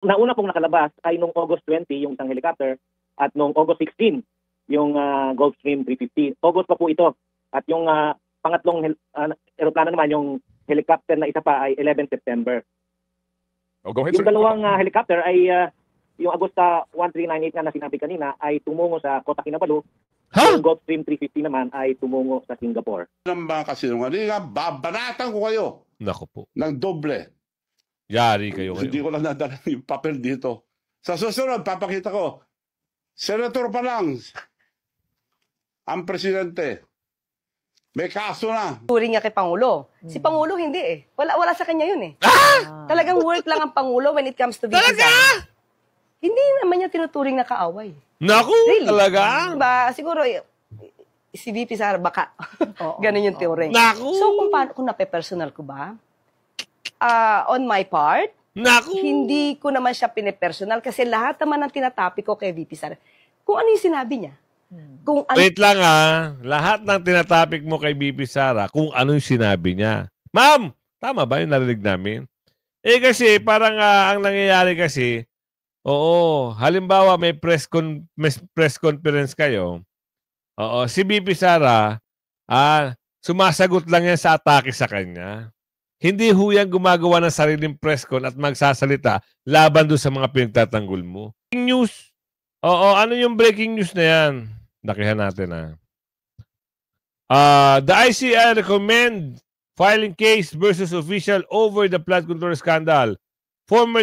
nauna pong nakalabas ay nung August 20 yung isang helicopter at nung August 16 yung Gulfstream 350. August pa po ito. At yung pangatlong eroplano naman, yung helicopter na isa pa ay 11 September. Oh, go ahead, Yung sir. dalawang helicopter ay yung Agusta 1398 nga na sinabi kanina ay tumungo sa Kota Kinabalu. Yung Gulfstream 350 naman ay tumungo sa Singapore. Ng mga kasinungalingan, babanatan ko kayo Naku po. ng doble. Yari kayo Hindi kayo. ko lang nadala yung papel dito. Sa susunod, papakita ko. Senator pa lang, ang presidente, may kaso na. Turing niya kay Pangulo. Si Pangulo hindi eh. Wala sa kanya yun eh. Talagang work lang ang Pangulo when it comes to VP Sara. Hindi naman niya tinuturing na kaaway. Naku, Really? talaga? Diba? Siguro, si VP Sara baka. Ganun yung turing. Naku! So, kung nape-personal ko ba? On my part, Naku! hindi ko naman siya pinipersonal kasi lahat naman ng tinatapik ko kay VP Sara. Kung ano yung sinabi niya. Kung ano, Wait lang lahat ng tinatapik mo kay BP Sara, kung ano yung sinabi niya. Ma'am, tama ba yung narinig namin? Eh kasi parang ang nangyayari kasi, oo, halimbawa may press conference kayo, oo, si BP Sara, sumasagot lang yan sa atake sa kanya. Hindi ho yan gumagawa ng sariling press con at magsasalita laban doon sa mga pinagtatanggol mo. Breaking news. Oo, ano yung breaking news na yan? Lakihan natin The ICI recommend filing case versus official over the flood control scandal. Former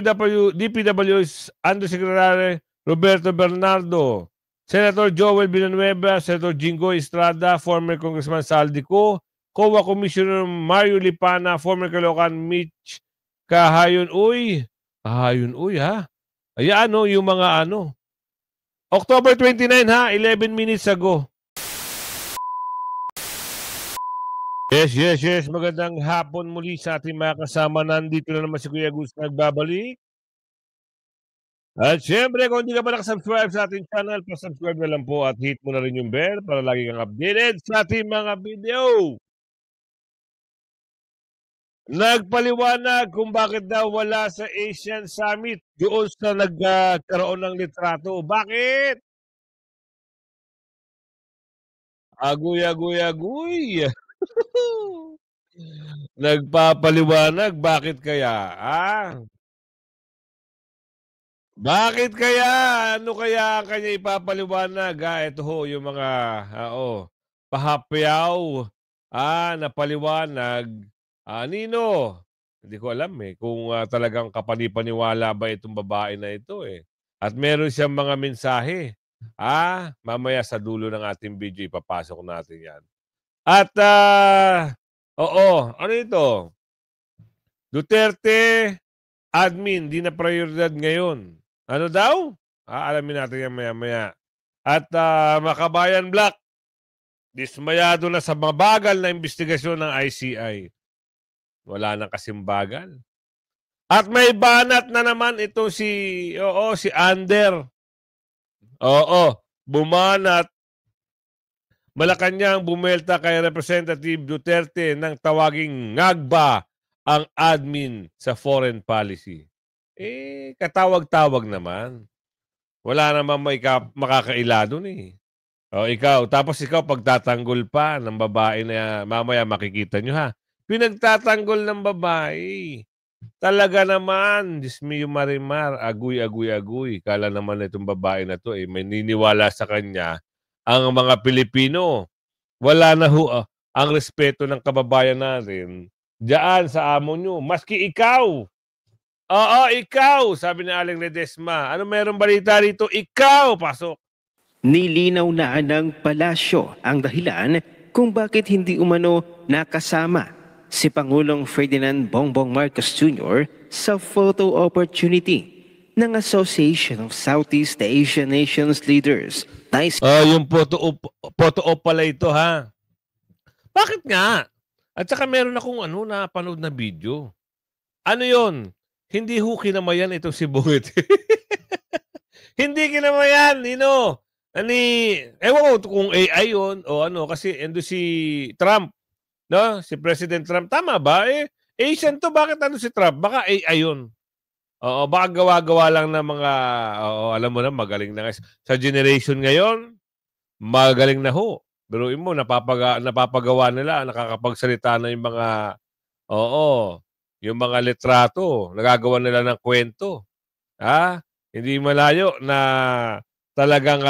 DPW's Undersecretary Roberto Bernardo, Senator Joel Villanueva, Senator Jinggoy Estrada, former Congressman Saldico, COA Commissioner Mario Lipana, former Caloocan Mitch Kahayon Uy. Kahayon Uy Ayan yung mga October 29 11 minutes ago. Yes. Magandang hapon muli sa ating mga kasama. Nandito na naman si Kuya Gus nagbabalik. At syempre, kung hindi ka pa nakasubscribe sa ating channel, pasubscribe na lang po at hit mo na rin yung bell para lagi kang updated sa ating mga video. Nagpaliwanag kung bakit daw wala sa Asian Summit doon sa nagkaroon ng litrato. Bakit? Aguy. Nagpapaliwanag, bakit kaya? Bakit kaya? Ano kaya ang kanya ipapaliwanag? Ito ho, yung mga, pahapyaw, na paliwanag. Nino, hindi ko alam kung talagang kapanipaniwala ba itong babae na ito At meron siyang mga mensahe. Mamaya sa dulo ng ating video, ipapasok natin yan. At, ano ito? Duterte admin, di na prioridad ngayon. Ano daw? Alamin natin yan maya-maya. At Makabayan Black, dismayado na sa mabagal na investigasyon ng ICI. Wala nang kasimbagal. At may banat na naman ito si Ander. Bumanat. Malacanang bumelta kay Representative Duterte nang tawaging ngagba ang admin sa foreign policy. Katawag-tawag naman. Wala naman makakaila dun Tapos ikaw pagtatanggol pa ng babae na mamaya makikita nyo Pinagtatanggol ng babae. Talaga naman, Diyos mio Marimar, aguy. Kala naman itong babae na to may niniwala sa kanya ang mga Pilipino. Wala na ang respeto ng kababayan natin diyan sa amo nyo. Maski ikaw. Ikaw, sabi ni Aling Ledesma. Ano meron balita rito? Ikaw, pasok. Nilinaw na ng palasyo ang dahilan kung bakit hindi umano nakasama si Pangulong Ferdinand Bongbong Marcos Jr. sa photo opportunity ng Association of Southeast Asian Nations Leaders. Yung photo op pala ito Bakit nga? At saka meron akong napanood na video. Ano yon? Hindi ho kinamayan itong si Buwit. Hindi kinamayan, Nino. Ewan ko kung AI yun o kasi endo si Trump. No? Si President Trump. Tama ba? Asian to, bakit si Trump? Baka AI yun. Oo, baka gawa-gawa lang ng mga, oo, alam mo na, magaling na. Sa generation ngayon, magaling na ho. Biruin mo, napapagawa nila, nakakapagsalita na yung mga, oo, yung mga litrato, nagagawa nila ng kwento. Hindi malayo na talagang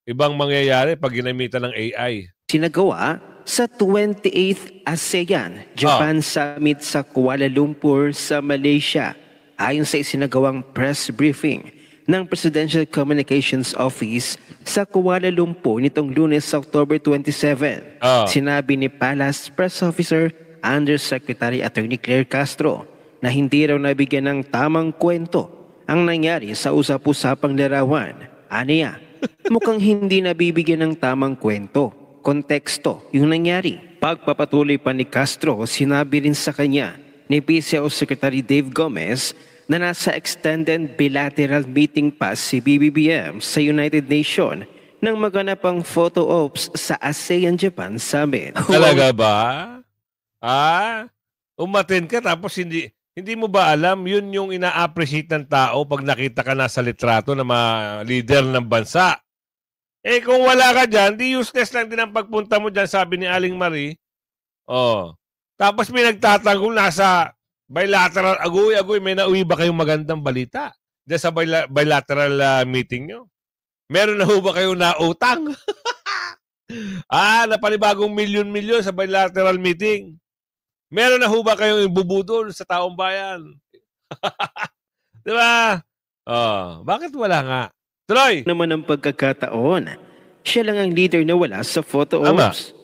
ibang mangyayari pag ginamitan ng AI. Sinagawa sa 28th ASEAN Japan Summit sa Kuala Lumpur sa Malaysia. Ayon sa isinagawang press briefing ng Presidential Communications Office sa Kuala Lumpur nitong Lunes, October 27, sinabi ni Palace Press Officer Undersecretary Attorney Claire Castro na hindi raw nabigyan ng tamang kwento ang nangyari sa usap-usapang larawan. Aniya, mukhang hindi nabibigyan ng tamang kwento, konteksto yung nangyari. Pagpapatuloy pa ni Castro, sinabi rin sa kanya ni PCO Secretary Dave Gomez na nasa extended bilateral meeting pa si BBBM sa United Nations nang maganap ang photo ops sa ASEAN-Japan Summit. Talaga ba? Umattend ka tapos hindi mo ba alam, yun yung ina-appreciate ng tao pag nakita ka nasa litrato ng mga leader ng bansa. Kung wala ka dyan, di useless lang din ang pagpunta mo dyan, sabi ni Aling Marie. Tapos may nagtatanggol nasa bilateral, agoy-agoy, may nauwi ba kayong magandang balita dyan sa bilateral meeting nyo? Meron na ho ba kayong nautang? Napanibagong milyon-milyon sa bilateral meeting. Meron na ho ba kayong ibubudol sa taong bayan? Di ba? Bakit wala nga? Troy! Naman ang pagkakataon, siya lang ang leader na wala sa photo ops.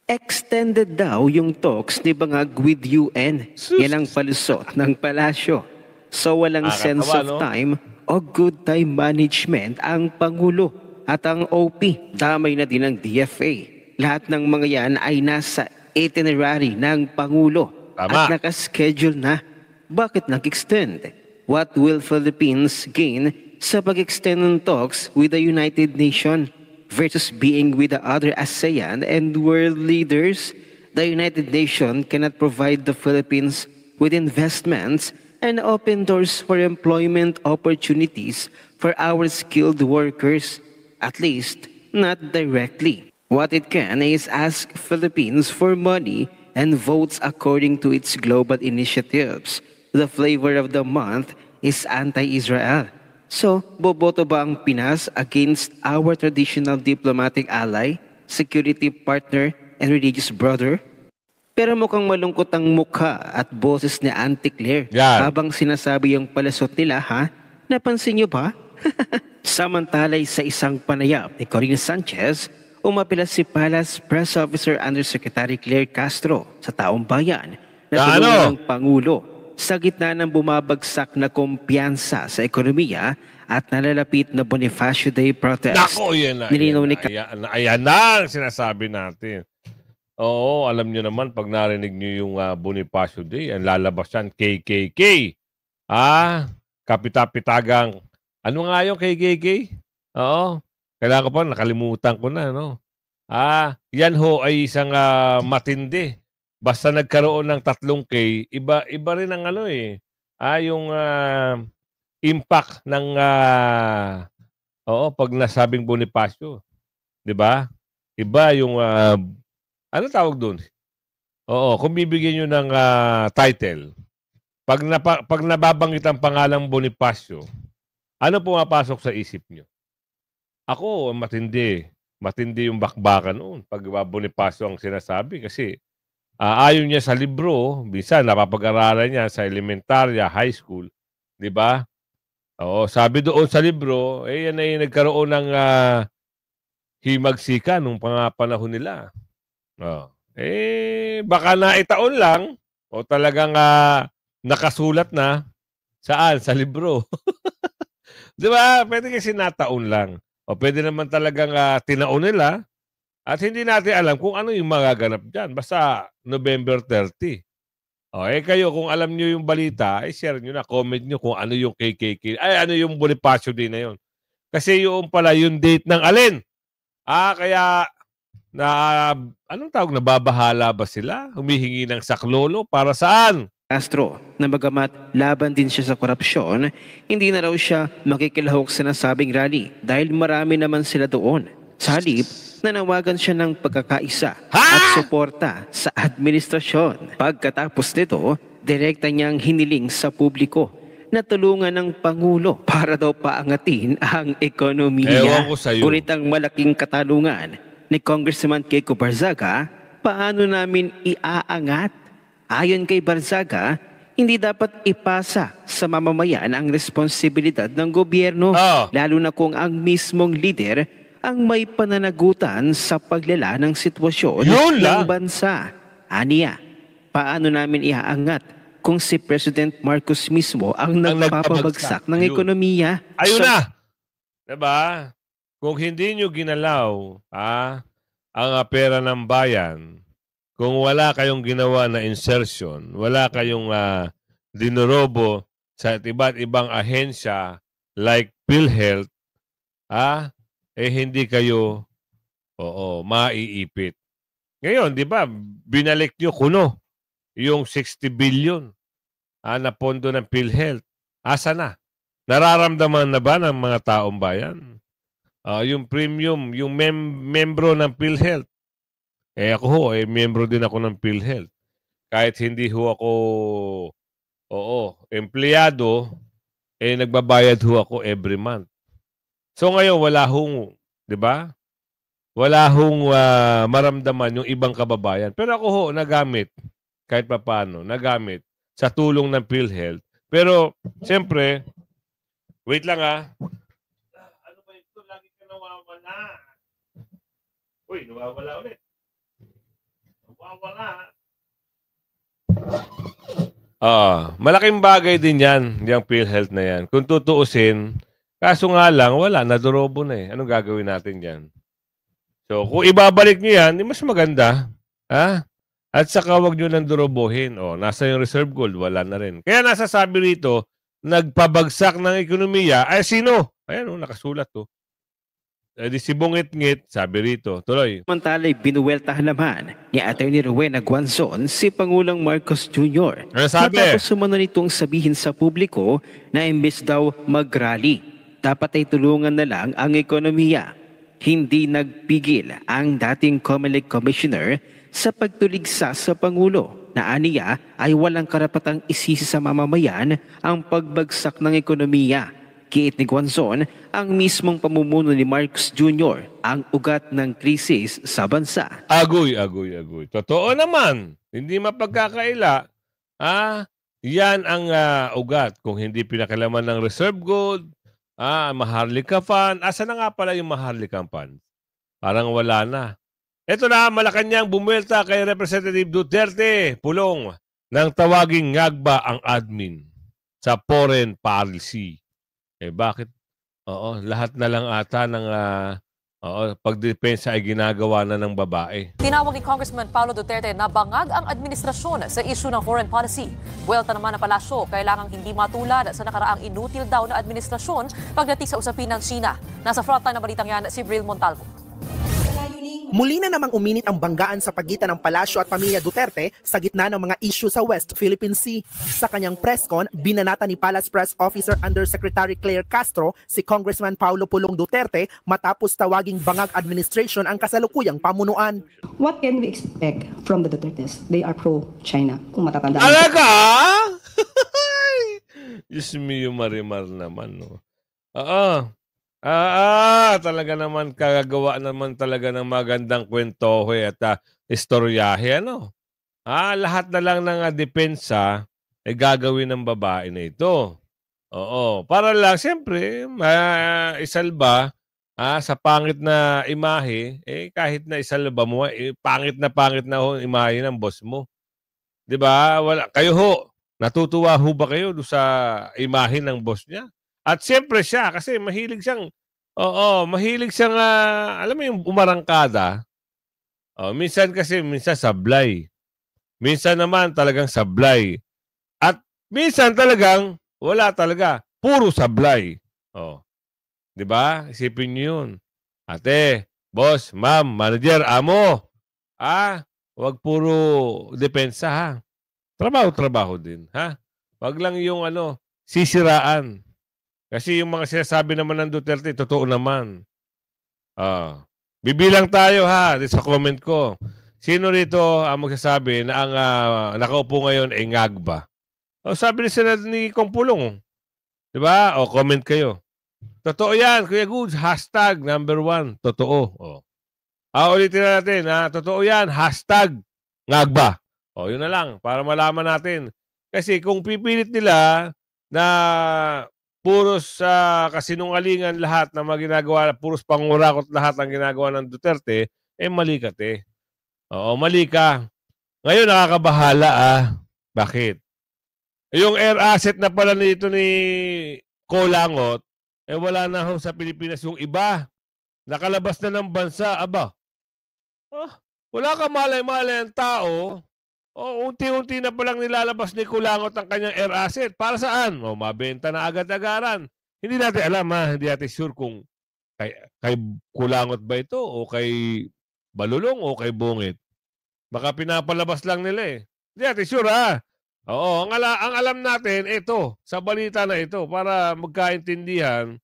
Extended daw yung talks ni Bangag with UN. Yan ang palusot ng palasyo. So walang sense of time o good time management ang Pangulo at ang OP. Damay na din ang DFA. Lahat ng mga yan ay nasa itinerary ng Pangulo. At nakaschedule na. Bakit nag-extend? What will Philippines gain sa pag-extend ng talks with the United Nations versus being with the other ASEAN and world leaders? The United Nations cannot provide the Philippines with investments and open doors for employment opportunities for our skilled workers, at least not directly. What it can is ask Philippines for money and votes according to its global initiatives. The flavor of the month is anti-Israel. So, boboto ba ang Pinas against our traditional diplomatic ally, security partner, and religious brother? Pero mukhang malungkot ang mukha at boses ni Auntie Claire habang sinasabi yung palasot nila, Napansin niyo ba? Samantalay sa isang panayam ni Corinne Sanchez, umapila si Palace Press Officer Undersecretary Claire Castro sa taong bayan na tulungan ng Pangulo sa gitna ng bumabagsak na kumpiyansa sa ekonomiya at nalalapit na Bonifacio Day protest. Nako, ayan na ang sinasabi natin. Oo, alam nyo naman, pag narinig nyo yung Bonifacio Day, ang lalabas yan, KKK. Kapitapitagang, ano nga yung KKK? Oo, kailangan ko pa, nakalimutan ko na, no? Yan ho ay isang matindi. Basta nagkaroon ng 3K, iba rin ang yung impact ng pag nasabing Bonifacio, 'di ba? Iba yung ano tawag doon? Kung bibigyan niyo ng title, pag nababanggit ang pangalang Bonifacio, ano pumapasok sa isip niyo? Ako, matindi yung bakbakan noon pag Bonifacio ang sinasabi kasi ayon niya sa libro, minsan napapag-aralan niya sa elementarya, high school, 'di ba? Sabi doon sa libro, yan ay nagkaroon ng himagsikan nung panahon nila. Baka naitaon lang o talagang nakasulat na saan sa libro. 'Di ba? Pwede kasi nataon lang. O pwede naman talagang tinaon nila. At hindi natin alam kung ano yung magaganap dyan. Basta November 30. Kayo, kung alam nyo yung balita, share nyo na, comment nyo kung ano yung KKK. Ano yung Bonifacio Day na yun. Kasi yung pala yung date ng alin. Kaya, anong tawag, nababahala ba sila? Humihingi ng saklolo para saan? Castro na bagamat laban din siya sa korupsyon, hindi na raw siya makikilahok sa nasabing rally dahil marami naman sila doon. Sa halip, nanawagan siya ng pagkakaisa at suporta sa administrasyon. Pagkatapos nito, direkta niyang hiniling sa publiko na tulungan ng Pangulo para daw paangatin ang ekonomiya. Ewan ko sa'yo. Ngunit ang malaking katanungan ni Congressman Kiko Barzaga, paano namin iaangat? Ayon kay Barzaga, hindi dapat ipasa sa mamamayan ang responsibilidad ng gobyerno, lalo na kung ang mismong leader ang may pananagutan sa paglala ng sitwasyon ng bansa. Aniya, paano namin iaangat kung si President Marcos mismo ang nagpapabagsak ng ekonomiya? Ayun na! Diba? Kung hindi nyo ginalaw ang pera ng bayan, kung wala kayong ginawa na insertion, wala kayong dinorobo sa iba't ibang ahensya like PhilHealth, hindi kayo maiipit. Ngayon, di ba, binalik nyo kuno yung 60 billion na pondo ng PhilHealth. Asa na? Nararamdaman na ba ng mga taong bayan? Yung premium, yung membro ng PhilHealth, ako miyembro din ako ng PhilHealth. Kahit hindi ako, empleyado, nagbabayad ako every month. So ngayon, wala hong, di ba? Wala hong maramdaman yung ibang kababayan. Pero ako nagamit, kahit papaano, nagamit sa tulong ng PhilHealth. Pero, siyempre, wait lang ano ba ito? Lagi ka nawawala. Uy, nawawala ulit. Malaking bagay din yan, yung PhilHealth na yan. Kung tutuusin, kaso nga lang, wala, nadorobo na eh. Anong gagawin natin dyan? So, kung ibabalik nyo yan, mas maganda. At saka huwag nyo nang dorobohin. Nasa yung reserve gold, wala na rin. Kaya nasasabi rito, nagpabagsak ng ekonomiya, ay sino? Ayan, nakasulat to. Di si Bungit-ngit, sabi rito. Tuloy. Samantala'y binuweltahan naman ni Atty. Rowena Guanzon si Pangulong Marcos Jr. Ano sabi? Matapos sumano nitong sabihin sa publiko na imbes daw mag-rally, dapat ay tulungan na lang ang ekonomiya. Hindi nagpigil ang dating COMELEC Commissioner sa pagtuligsa sa Pangulo na aniya ay walang karapatang isisi sa mamamayan ang pagbagsak ng ekonomiya. Kiit ni Guanzon, ang mismong pamumuno ni Marcos Jr. ang ugat ng krisis sa bansa. Agoy. Totoo naman. Hindi mapagkakaila. Yan ang ugat. Kung hindi pinakalaman ng reserve gold, Maharlika Fund. Asa na nga pala yung Maharlika Fund? Parang wala na. Ito na, Malacanang bumuelta kay Representative Duterte. Pulong ng tawaging ngagba ang admin sa foreign policy. Bakit? Lahat na lang ata ng pagdepensa ay ginagawa na ng babae. Tinawag ni Congressman Paulo Duterte na bangag ang administrasyon sa issue ng foreign policy. Buwelta naman ng palasyo, kailangang hindi matulad sa nakaraang inutil daw na administrasyon pagdating sa usapin ng China. Nasa frontline na balitang yan si Bril Montalvo. Muli na namang uminit ang banggaan sa pagitan ng palasyo at pamilya Duterte sa gitna ng mga issue sa West Philippine Sea. Sa kanyang presscon, binanata ni Palace Press Officer Undersecretary Claire Castro si Congressman Paulo Pulong Duterte matapos tawaging bangag administration ang kasalukuyang pamunuan. What can we expect from the Dutertes? They are pro-China, kung matatandaan. Alaga? Diyos mio, marimar naman, no? Talaga naman kagagawa naman talaga ng magandang kwentohe at istoryahe, ano? Lahat na lang ng depensa ay gagawin ng babae na ito. Para lang, siyempre, isalba sa pangit na imahe, kahit na isalba mo, pangit na ho imahe ng boss mo. 'Di ba? Kayo ho, natutuwa ho ba kayo sa imahe ng boss niya? At siyempre siya, kasi mahilig siyang, alam mo yung umarangkada. Minsan sablay. Minsan naman talagang sablay. At minsan talagang wala talaga. Puro sablay. Di ba? Isipin niyo yun. Ate, boss, ma'am, manager, amo. Huwag puro depensa, ha? Trabaho din, ha? Wag lang yung sisiraan. Kasi yung mga sinasabi naman ng Duterte, totoo naman. Bibilang tayo ha, sa comment ko. Sino rito ang magsasabi na ang nakaupo ngayon ay ngagba? Sabi sila ni Kong Pulong. Diba? Comment kayo. Totoo yan, Kuya Goods. Hashtag #1. Totoo. Ulitin na natin. Totoo yan. Hashtag ngagba. Yun na lang. Para malaman natin. Kasi kung pipilit nila na puros kasinungalingan lahat na mga ginagawa, puros pangurakot lahat ang ginagawa ng Duterte, mali ka, te. Mali ka. Ngayon, nakakabahala, Bakit? Yung air asset na pala nito ni Colangot, wala na ho sa Pilipinas yung iba. Nakalabas na ng bansa. Aba, wala ka malay-malay ang tao. Unti-unti na palang nilalabas ni Colangot ang kanyang air asset. Para saan? Mabenta na agad-agaran. Hindi natin alam, hindi natin sure kung kay Colangot ba ito o kay Balulong o kay Bungit. Baka pinapalabas lang nila Hindi natin sure, Oo, ang alam natin, ito, sa balita na ito, para magkaintindihan,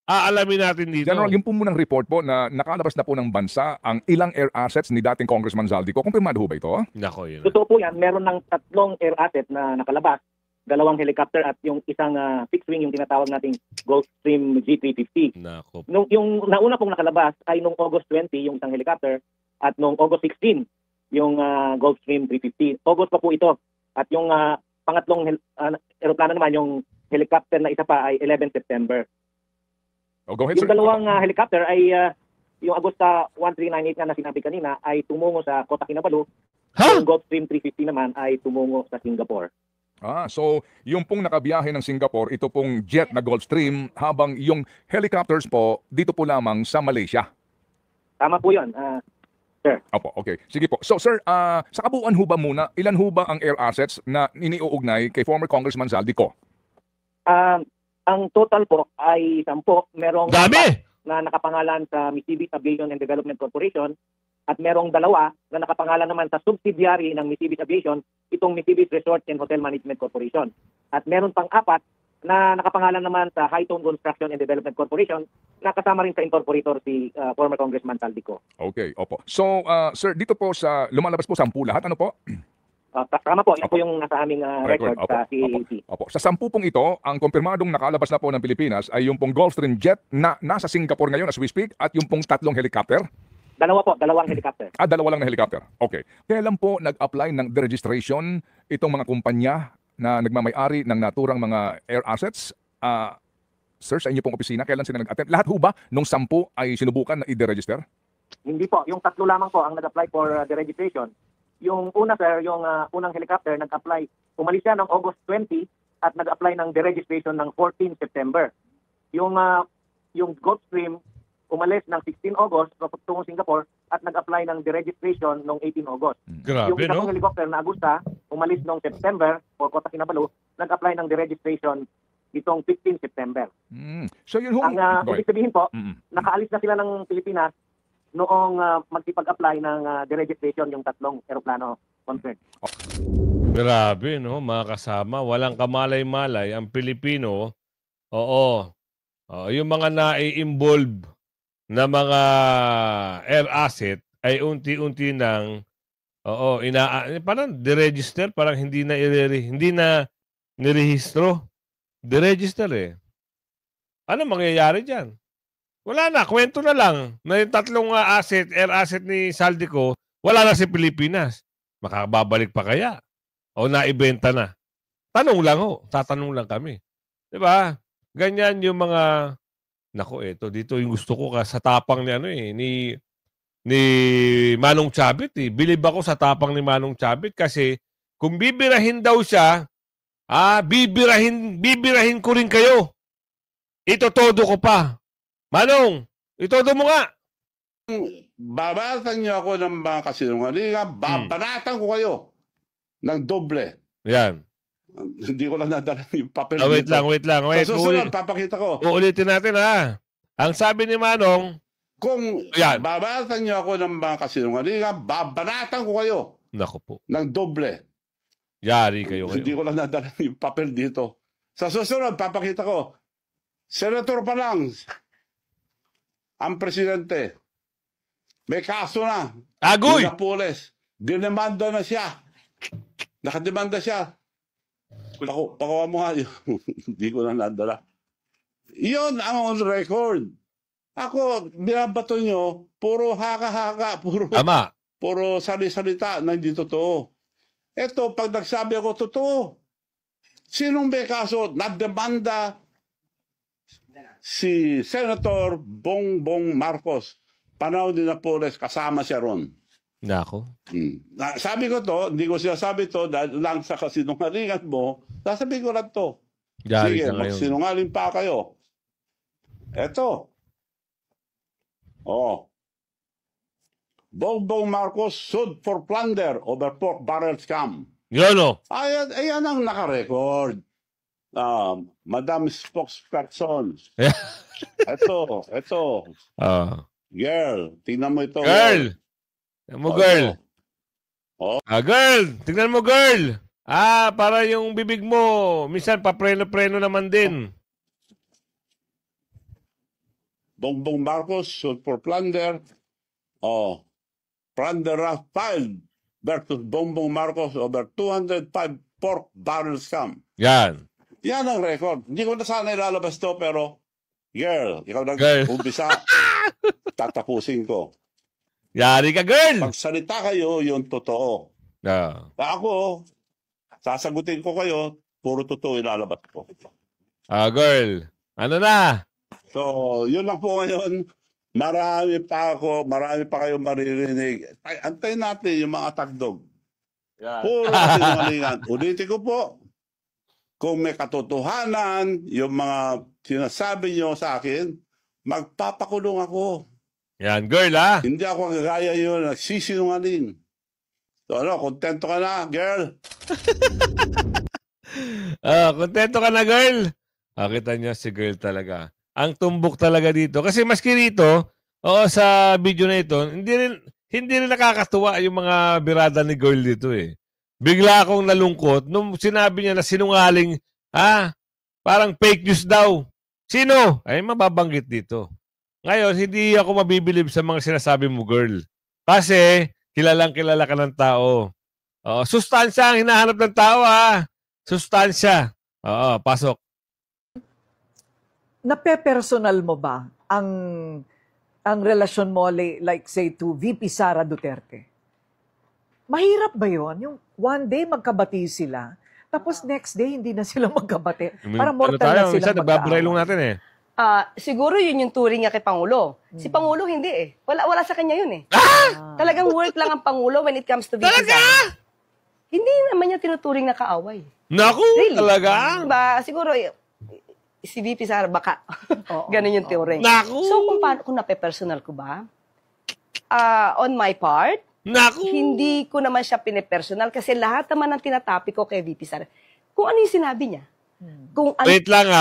aalamin natin dito. General, yung po munang report po na nakalabas na po ng bansa ang ilang air assets ni dating Congressman Zaldico. Kumpirmado ho ba ito? Nako, yun. Totoo po yan. Meron ng 3 air asset na nakalabas. 2 helicopter at yung isang fixed wing, yung tinatawag nating Gulfstream G350. Nako. Yung nauna pong nakalabas ay nung August 20, yung isang helicopter, at nung August 16, yung Gulfstream 350. August pa po ito. At yung pangatlong aeroplano naman, yung helicopter na isa pa ay 11 September. Go ahead, Yung sir. 2 helicopter ay yung Agosta 1398 nga na sinabi kanina ay tumungo sa Kota Kinabalu. Yung Gulfstream 350 naman ay tumungo sa Singapore. So yung pong nakabiyahe ng Singapore, ito pong jet na Gulfstream, habang yung helicopters po dito po lamang sa Malaysia. Tama po yun. Sir. Opo, okay. Sige po. So sir, sa kabuuan ho ba muna, ilan ho ba ang air assets na iniuugnay kay former Congressman Zaldico? Ang total po ay 10. Merong Dami! 4 na nakapangalan sa Mitsubishi Aviation and Development Corporation at merong 2 na nakapangalan naman sa subsidiary ng Mitsubishi Aviation, itong Mitsubishi Resort and Hotel Management Corporation. At meron pang 4 na nakapangalan naman sa Hightone Construction and Development Corporation na kasama rin sa incorporator si former Congressman Zaldico. Okay, opo. So, sir, dito po sa lumalabas po 10 lahat, ano po? Tama po, yan po yung nasa aming record Opo, sa CAAC. Opo. Sa 10 pong ito, ang kumpirmadong nakalabas na po ng Pilipinas ay yung pong Gulfstream jet na nasa Singapore ngayon as we speak at yung pong 3 helicopter. 2 po, 2 helicopter. 2 lang na helicopter. Okay. Kailan po nag-apply ng deregistration itong mga kumpanya na nagmamay-ari ng naturang mga air assets? Sir, sa inyo pong opisina, kailan sila nag-attend? Lahat ho ba nung 10 ay sinubukan na i-deregister? Hindi po, yung 3 lamang po ang nag-apply for the registration. Yung una, sir, yung unang helicopter nag-apply, umalis siya ng August 20 at nag-apply ng deregistration ng 14 September. Yung Gulfstream umalis ng 16 August patungong Singapore at nag-apply ng deregistration noong 18 August. Grabe, Yung isa pong helicopter na Agusta, umalis noong September for Kota Kinabalu, nag-apply ng deregistration itong 15 September. So yun ho. Ang ibig sabihin po, nakaalis na sila ng Pilipinas noong magsipag-apply ng deregistration yung 3 eroplano concerned. Grabe, no, mga kasama. Walang kamalay-malay ang Pilipino. Oo. Yung mga na-involve na mga air asset ay unti-unti nang parang deregister, parang hindi na nirehistro. Deregister Ano mangyayari diyan? Wala na, kwento na lang. Na yung 3 air asset ni Zaldico, wala na sa Pilipinas. Makababalik pa kaya? O naibenta na? Tanong lang tatanong lang kami. 'Di ba? Ganyan yung mga nako, dito yung gusto ko sa tapang ni ni Manong Chabit. Bilib ako sa tapang ni Manong Chabit kasi kung bibirahin daw siya, bibirahin ko rin kayo. Itotodo ko pa. Manong, itodo mo nga. Babaratan niyo ako ng mga kasinungalingan, babaratan ko kayo ng doble. Yan. Hindi ko lang nadala yung papel. Wait lang. Sa susunod, papakita ko. Uulitin natin Ang sabi ni Manong, kung babaratan niyo ako ng mga kasinungalingan, babaratan ko kayo nako po. ng doble. Yari kayo Hindi ngayon. ko lang nadala yung papel dito. Sa susunod, papakita ko. Senator pa lang, ang presidente, may kaso na. Agoy! Yung Napoles, dinemanda na siya. Nakademanda siya. Pakuha mo nga yun. Hindi ko na nadala. Yun ang on record. Ako, binabato nyo, puro haka-haka, puro sali-salita na hindi totoo. Eto, pag nagsabi ako totoo, sinong may kaso? Nademanda si Senator Bongbong Marcos. Panahon ni Napoles, kasama siya ron. Nako. Sabi ko to, hindi ko sinasabi to dahil lang sa kasinungalingan mo, sasabihin ko lang to. Yari Sige, ka ngayon. magsinungaling pa kayo. Eto. Bongbong Marcos sued for plunder over pork barrel scam. Yun o. Ayan ang nakarecord. Madam Spokesperson. Ito. Girl, tingnan mo ito. Girl! Tingnan mo, girl. Girl! Tingnan mo, girl. Para yung bibig mo, minsan papreno-preno naman din. Bongbong Marcos sued for plunder. Plunder filed versus Bongbong Marcos over 205 pork barrel scam. Yan. Yan ang record. Hindi ko na sana ilalabas to, pero girl, ikaw Girl. nag-umpisa, tatapusin ko. Yari ka, girl! Pagsalita kayo, yung totoo. Ako, sasagutin ko kayo, puro totoo ilalabas ko. Girl. Ano na? So, yun lang po ngayon. Marami pa kayong maririnig. Antayin natin yung mga tagdog. Puro sinungalingan. Ulitin ko po, kung may katotohanan, yung mga sinasabi nyo sa akin, magpapakulong ako. Yan, girl, ha? Hindi ako gagaya yun, nagsisinungaling. So, kontento ka na, girl? Kontento ka na, girl? Kita niyo si girl talaga. Ang tumbok talaga dito. Kasi maski rito, sa video na ito, hindi rin nakakatuwa yung mga birada ni girl dito eh. Bigla akong nalungkot nung sinabi niya na sinungaling, parang fake news daw. Sino? Ay, mababanggit dito. Ngayon, hindi ako mabibilib sa mga sinasabi mo, girl. Kasi, kilalang-kilala ka ng tao. Sustansya ang hinahanap ng tao, ha? Sustansya. Pasok. Nape-personal mo ba ang relasyon mo, like say, to VP Sara Duterte? Mahirap ba yun? Yung one day magkabati sila, tapos next day hindi na sila magkabati. Parang mortal na sila nagbabrailong natin eh. Siguro yun yung turing niya kay Pangulo. Si Pangulo hindi eh. Wala sa kanya yun eh. Talagang work lang ang Pangulo when it comes to VP Sara. Hindi naman niya tinuturing na kaaway. Naku, really? Talaga? Diba? Siguro, si VP Sara baka. Ganun yung turing. Naku! So, kung nape-personal ko ba? On my part, Naku! hindi ko naman siya pinipersonal kasi lahat naman ng tinatapik ko kay VP Sara. Kung ano yung sinabi niya. Kung ano, Wait lang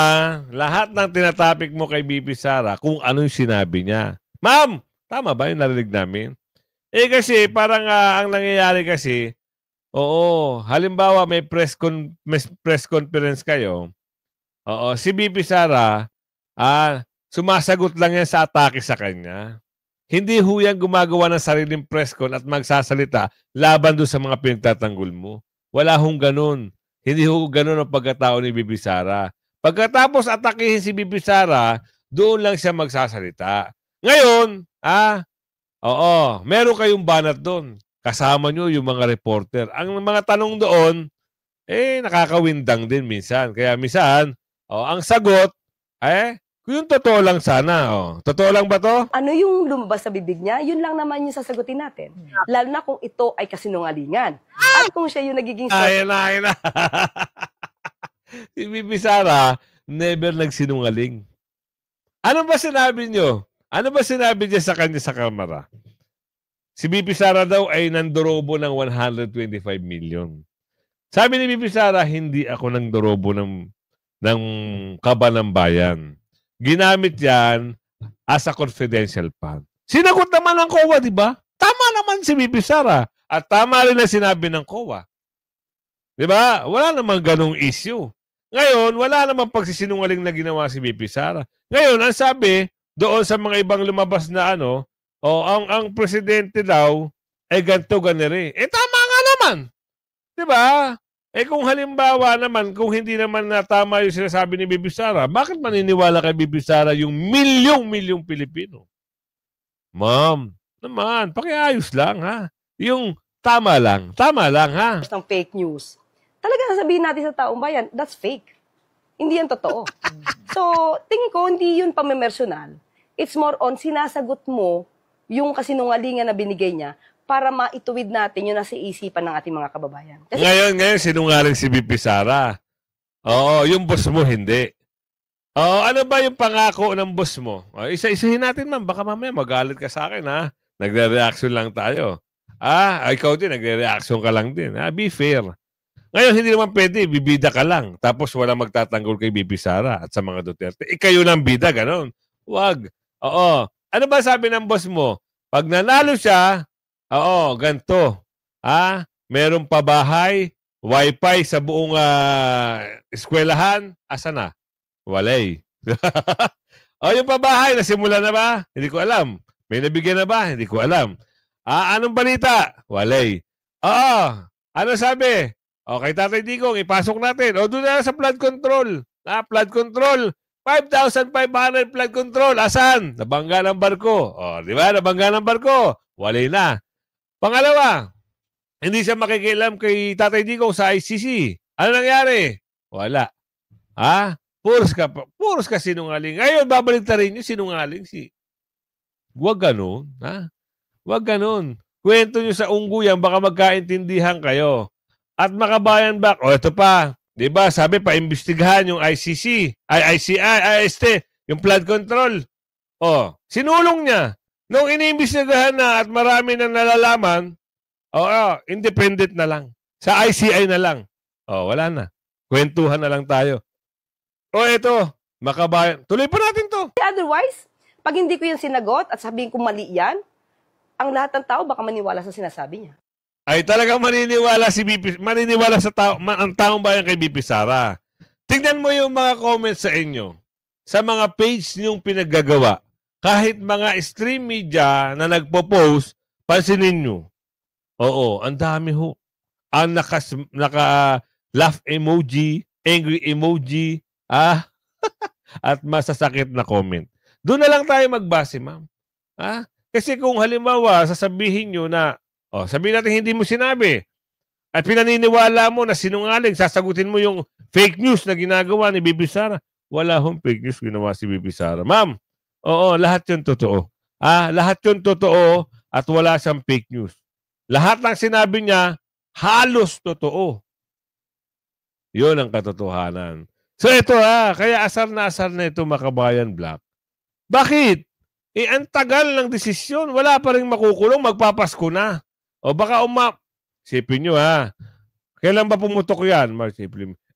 lahat ng tinatapik mo kay VP Sara, kung ano yung sinabi niya. Ma'am, tama ba yung narinig namin? Kasi parang ang nangyayari kasi, halimbawa may press conference kayo, si VP Sara, sumasagot lang yan sa atake sa kanya. Hindi huyang gumagawa ng sariling press con at magsasalita laban doon sa mga pinagtatanggol mo. Wala hong ganun. Hindi ho ganun ang pagkatao ni VP Sara. Pagkatapos atakihin si VP Sara, doon lang siya magsasalita. Ngayon, meron kayong banat doon. Kasama nyo yung mga reporter. Ang mga tanong doon, nakakawindang din minsan. Kaya minsan, ang sagot, yung totoo lang sana. Totoo lang ba to? ano yung lumabas sa bibig niya, yun lang naman yung sasagutin natin. Lalo na kung ito ay kasinungalingan. At kung siya yung nagiging Ayun na. Si VP Sara, never nagsinungaling. Ano ba sinabi nyo? Ano ba sinabi niya sa kanya sa kamera? Si VP Sara daw ay nandorobo ng 125 million. Sabi ni VP Sara, hindi ako nandorobo ng kaba ng bayan. Ginamit yan as a confidential fund. Sinagot naman ng COA, di ba? Tama naman si VP Sara. At tama rin ang sinabi ng COA. Di ba? Wala namang ganong issue. Ngayon, wala namang pagsisinungaling na ginawa si VP Sara. Ngayon, ang sabi, doon sa mga ibang lumabas na ang presidente daw, ganito, ganere. Tama nga naman. Di ba? Kung halimbawa naman, kung hindi naman na tama yung sinasabi ni VP Sara, bakit maniniwala kay VP Sara yung milyong-milyong Pilipino? Ma'am, naman, pakiayos lang, ha? Yung tama lang, ha? Ng fake news. Talaga sabihin natin sa taong bayan, that's fake. Hindi yan totoo. So, tingin ko, hindi yun pamimersonal. It's more on sinasagot mo yung kasinungalingan na binigay niya para maituwid natin yung nasa isipan ng ating mga kababayan. Kasi, Ngayon, sinungaling si VP Sara. Oo, yung boss mo, hindi. Oo, ano ba yung pangako ng boss mo? Isa-isahin natin, ma'am. Baka mamaya magalit ka sa akin, ha? Nagre-reaction lang tayo. Ikaw din, nagre-reaction ka lang din. Be fair. Ngayon, hindi naman pwede. Bibida ka lang. Tapos wala magtatanggol kay VP Sara at sa mga Duterte. Kayo lang bida, ganon. Wag. Oo. Ano ba sabi ng boss mo? Pag nanalo siya, ganito. Meron pa bahay, wifi sa buong eskwelahan. Asa na? Walay. Yung pabahay, nasimula na ba? Hindi ko alam. May nabigyan na ba? Hindi ko alam. Anong balita? Walay. Ano sabi? Okay, Tatay Digong, ipasok natin. Doon na sa flood control. Flood control. 5,500 flood control. Asan? Nabangga ng barko. Di ba? Nabangga ng barko. Walay na. Pangalawa, hindi siya makikialam kay Tatay Digong sa ICC. Ano nangyari? Wala. Puros ka sinungaling. Ngayon, babalik na rin yung sinungaling Huwag ganun. Huwag ganun. Kwento nyo sa ungguyan, baka magkaintindihan kayo. At Makabayan Black, ito pa. Diba, sabi paimbestigahan yung ICC, ICI, IST, yung flood control. Sinulong niya. Nung iniimbestigahan na at marami na nalalaman, independent na lang. Sa ICI na lang. Wala na. Kwentuhan na lang tayo. Ito, Makabayan. Tuloy pa natin to. otherwise, pag hindi ko yung sinagot at sabihin ko mali yan, ang lahat ng tao baka maniwala sa sinasabi niya. Ay talagang maniniwala ang taong bayan kay VP Sara. Tingnan mo yung mga comments sa inyo. Sa mga page niyong pinaggagawa. Kahit mga stream media na nagpo-post, pansinin nyo. Ang dami ho. Ang naka-laugh emoji, angry emoji, at masasakit na comment. Doon na lang tayo magbase, ma'am. Kasi kung halimbawa, sasabihin nyo na, sabihin natin hindi mo sinabi, at pinaniniwala mo na sinungaling, sasagutin mo yung fake news na ginagawa ni VP Sara. Wala hong fake news ginawa si VP Sara. Ma'am, lahat yun totoo. Lahat yun totoo at wala siyang fake news. Lahat ng sinabi niya, halos totoo. Yun ang katotohanan. So ito kaya asar na ito Makabayan Black. Bakit? Ang tagal ng desisyon, wala pa rin makukulong, magpapasko na. Baka sipin nyo kailan ba pumutok yan?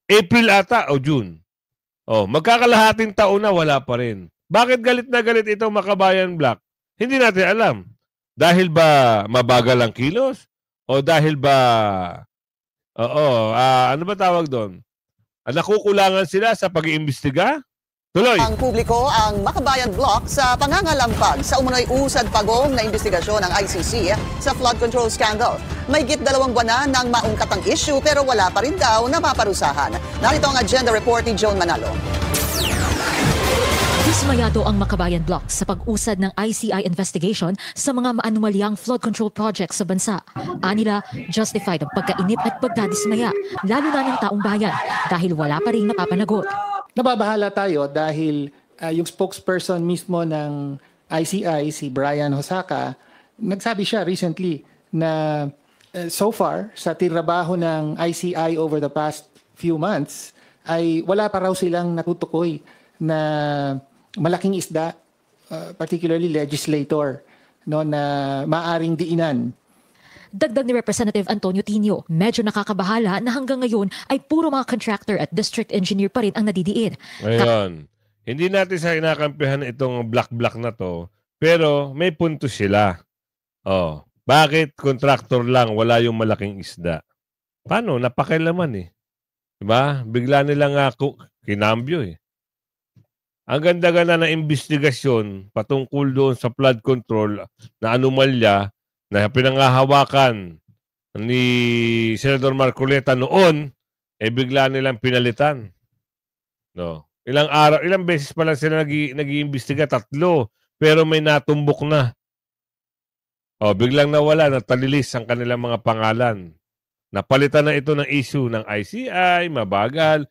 April ata o June. Magkakalahating taon na, wala pa rin. Bakit galit na galit ito Makabayan Black? Hindi natin alam. Dahil ba mabagal ang kilos? O dahil ba ano ba tawag doon? Nakukulangan sila sa pag-iimbestiga? Tuloy. Ang publiko ang Makabayan Block sa pangangalampag sa umunoy usad pagong na investigasyon ng ICC sa flood control scandal. Mahigit 2 buwan na nang maungkat ang issue pero wala pa rin daw na maparusahan. Narito ang agenda report ni Joan Manalo. Dismayado ang Makabayan Block sa pag-usad ng ICI investigation sa mga maanumalyang flood control projects sa bansa. Anila, justified ang pagkainip at pagdadismaya, lalo na ng taong bayan dahil wala pa rin napapanagot. Nababahala tayo dahil yung spokesperson mismo ng ICI, si Brian Hosaka, nagsabi siya recently na so far sa trabaho ng ICI over the past few months ay wala pa raw silang natutukoy na malaking isda, particularly legislator, na maaring diinan. Dagdag ni Representative Antonio Tinio, medyo nakakabahala na hanggang ngayon ay puro mga contractor at district engineer pa rin ang nadidiin. Ngayon, hindi natin sa inakampihan itong black-black na to, pero may punto sila. Bakit contractor lang, wala yung malaking isda? Paano? Napakialaman eh. Diba? Bigla nilang kinambyo eh. Ang ganda-ganda ng investigasyon patungkol doon sa flood control na anomalya na pinangahawakan ni Senador Marcoleta noon, bigla nilang pinalitan. No. Ilang beses pa lang sila nag-iimbestiga, 3, pero may natumbok na. Biglang nawala, natalilis ang kanilang mga pangalan. Napalitan na ito ng issue ng ICI, mabagal.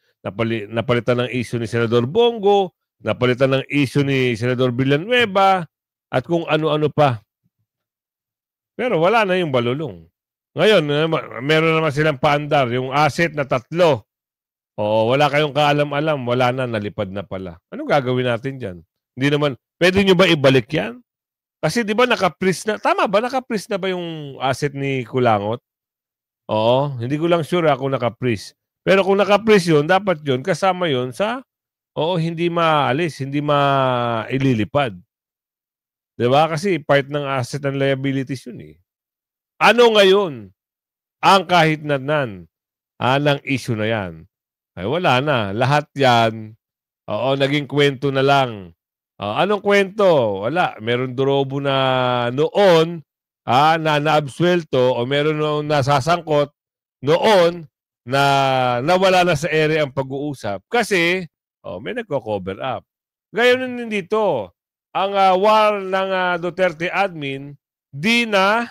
Napalitan ng issue ni Senador Bongo, napalitan ng issue ni Senador Villanueva, at kung ano-ano pa. Pero wala na yung balulong. Ngayon, meron naman silang paandar, yung asset na 3. Wala kayong kaalam-alam, wala na, nalipad na pala. Anong gagawin natin dyan? Hindi naman, pwede nyo ba ibalik yan? Kasi di ba naka-freeze na, tama ba? Naka-freeze na ba yung asset ni Kulangot? Oo, hindi ko lang sure kung naka-freeze. Pero kung naka-freeze yun, dapat yun, kasama yun sa, hindi maalis, hindi maililipad. Diba? Kasi part ng asset and liabilities yun eh. Ano ngayon ang kahit nan ng issue na yan? Ay wala na. Lahat yan, naging kwento na lang. Anong kwento? Wala. Meron durobo na noon na naabsuelto o meron noong nasasangkot noon na nawala na sa area ang pag-uusap. Kasi may nagko-cover up. Gayon din dito. Ang war ng Duterte admin, di na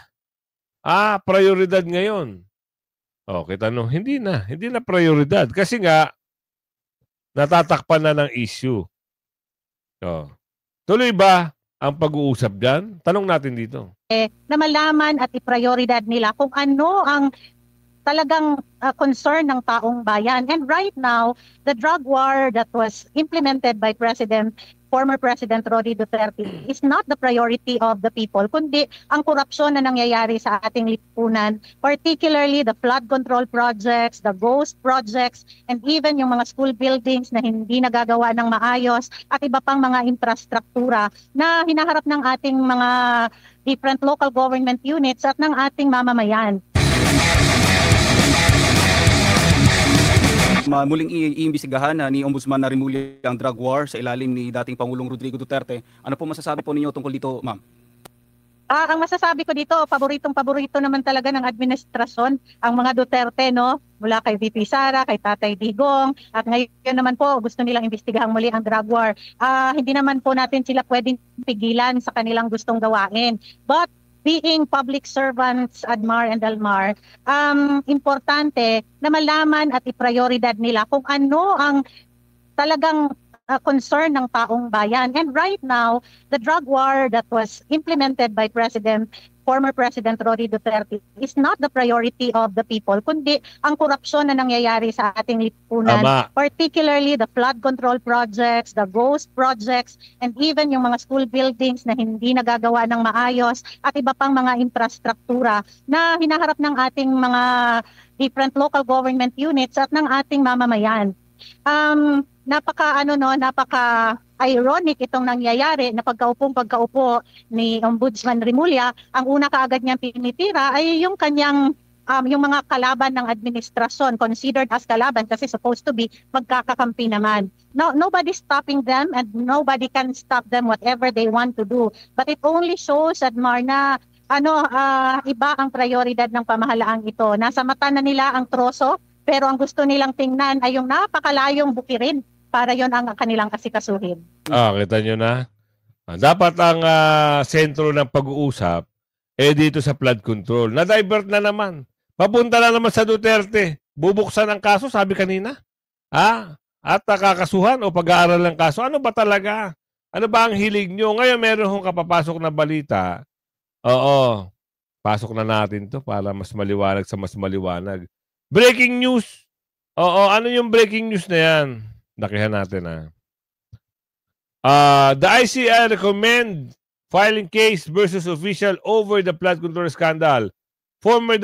prioridad ngayon. Kita no, hindi na prioridad. Kasi nga, natatakpan na ng issue. Tuloy ba ang pag-uusap dyan? Tanong natin dito. Na malaman at i-prioridad nila kung ano ang talagang concern ng taong bayan. And right now, the drug war that was implemented by former President Roddy Duterte is not the priority of the people, kundi ang korupsyon na nangyayari sa ating lipunan, particularly the flood control projects, the ghost projects, and even yung mga school buildings na hindi nagagawa ng maayos at iba pang mga infrastruktura na hinaharap ng ating mga different local government units at ng ating mamamayan. Muling iimbestigahan ni Ombudsman na Rimulya ang drug war sa ilalim ni dating Pangulong Rodrigo Duterte. Ano po masasabi po ninyo tungkol dito, ma'am? Ang masasabi ko dito, paborito naman talaga ng administrasyon ang mga Duterte, no? Mula kay VP Sara, kay Tatay Digong, at ngayon naman po gusto nilang imbestigahan muli ang drug war. Hindi naman po natin sila pwedeng pigilan sa kanilang gustong gawain. But being public servants, Admar and Almar, importante na malaman at i-prioridad nila kung ano ang talagang concern ng taong bayan. And right now, the drug war that was implemented by former President Roddy Duterte is not the priority of the people, kundi ang korupsyon na nangyayari sa ating lipunan, particularly the flood control projects, the ghost projects, and even yung mga school buildings na hindi nagagawa ng maayos at iba pang mga infrastruktura na hinaharap ng ating mga different local government units at ng ating mamamayan. Napaka-ironic itong nangyayari na pagkaupo ni Ombudsman Rimulya, ang una kaagad niyang pinitira ay yung kanyang yung mga kalaban ng administrasyon, considered as kalaban kasi supposed to be magkakakampi naman. No, nobody's stopping them and nobody can stop them whatever they want to do. But it only shows, Admar, na iba ang prioridad ng pamahalaang ito. Nasa mata na nila ang troso, pero ang gusto nilang tingnan ay yung napakalayong bukirin para yon ang kanilang asikasuhin. Kita nyo na. Dapat ang sentro ng pag-uusap dito sa flood control. Na-divert na naman. Papunta na naman sa Duterte. Bubuksan ang kaso, sabi kanina. At kakasuhan o pag-aaral ng kaso. Ano ba talaga? Ano ba ang hilig nyo? Ngayon meron kong kapapasok na balita. Pasok na natin to para mas maliwanag sa mas maliwanag. Breaking news. Ano yung breaking news na yan? Lakihan natin The ICI recommend filing case versus official over the flood control scandal. Former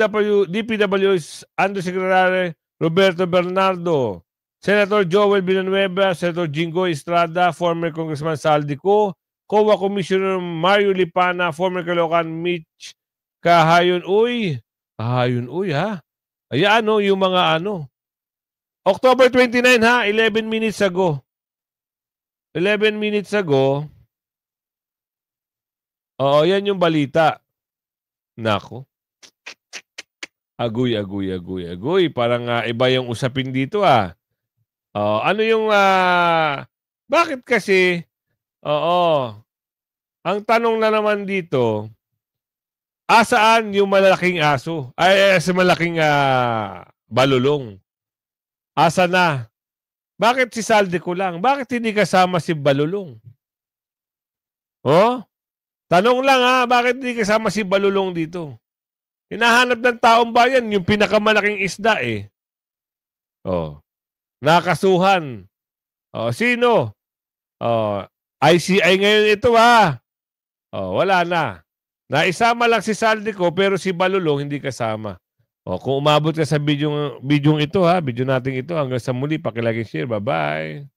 DPW's Undersecretary Roberto Bernardo, Senator Joel Villanueva, Senator Jinggoy Estrada, former Congressman Saldico, COA Commissioner Mario Lipana, former Caloocan Mitch Kahayon Uy. Ayan, yung mga October 29 ha, 11 minutes ago. 11 minutes ago. Oo, yan yung balita. Nako. Agoy. Parang iba yung usapin dito ano yung bakit kasi ang tanong na naman dito, asaan yung malaking aso? Ay, sa malaking balulong. Asa na? Bakit si Saldico lang? Bakit hindi kasama si Balulong? Tanong lang bakit hindi kasama si Balulong dito? Hinahanap ng taong bayan yung pinakamalaking isda nakasuhan. Sino? ICI ngayon ito wala na. Naisama lang si Saldico pero si Balulong hindi kasama. Kung umabot ka sa video ito video natin ito, hanggang sa muli, pakilike share. Bye-bye.